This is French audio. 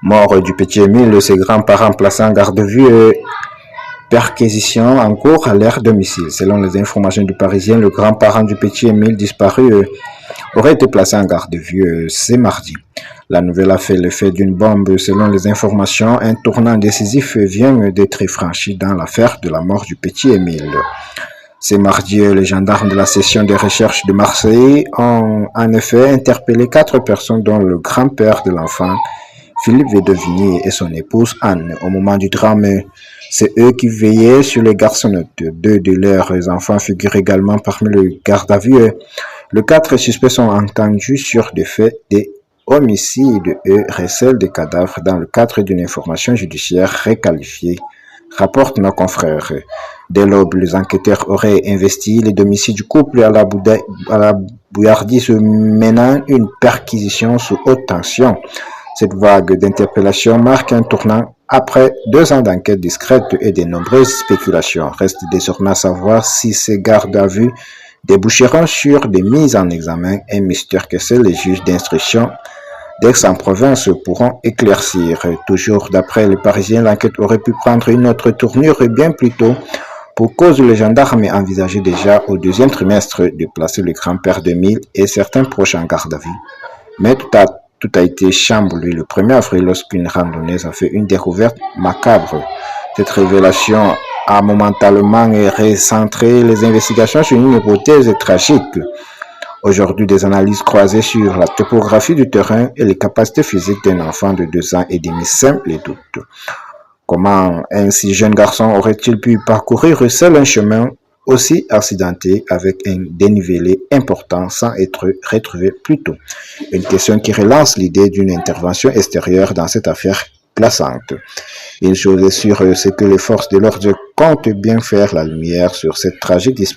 Mort du petit Émile, ses grands-parents placés en garde à vue et perquisition en cours à leur domicile. Selon les informations du Parisien, le grand-parent du petit Émile disparu aurait été placé en garde à vue ce mardi. La nouvelle a fait l'effet d'une bombe. Selon les informations, un tournant décisif vient d'être franchi dans l'affaire de la mort du petit Émile. Ce mardi, les gendarmes de la section de recherche de Marseille ont en effet interpellé 4 personnes, dont le grand-père de l'enfant, Philippe Vedovigny, et son épouse Anne. Au moment du drame, c'est eux qui veillaient sur les garçonnettes. 2 de leurs enfants figurent également parmi les gardes à vue. Les 4 suspects sont entendus sur des faits des homicides et recel des cadavres dans le cadre d'une information judiciaire requalifiée, rapportent nos confrères. Dès l'aube, les enquêteurs auraient investi les domiciles du couple à la bouillardise, menant une perquisition sous haute tension. Cette vague d'interpellation marque un tournant après 2 ans d'enquête discrète et de nombreuses spéculations. Reste désormais à savoir si ces gardes à vue déboucheront sur des mises en examen, un mystère que seuls les juges d'instruction d'Aix-en-Provence pourront éclaircir. Toujours d'après les Parisiens, l'enquête aurait pu prendre une autre tournure bien plus tôt, pour cause les gendarmes envisageaient déjà au 2e trimestre de placer le grand-père d'Émile et certains proches en garde à vue. Mais tout a été chamboulé le 1er avril lorsqu'une randonneuse a fait une découverte macabre. Cette révélation a momentanément recentré les investigations sur une hypothèse tragique. Aujourd'hui, des analyses croisées sur la topographie du terrain et les capacités physiques d'un enfant de 2 ans et demi sèment les doutes. Comment un si jeune garçon aurait-il pu parcourir seul un chemin aussi accidenté avec un dénivelé important sans être retrouvé plus tôt? Une question qui relance l'idée d'une intervention extérieure dans cette affaire glaçante. Une chose est sûre, c'est que les forces de l'ordre comptent bien faire la lumière sur cette tragique disparition.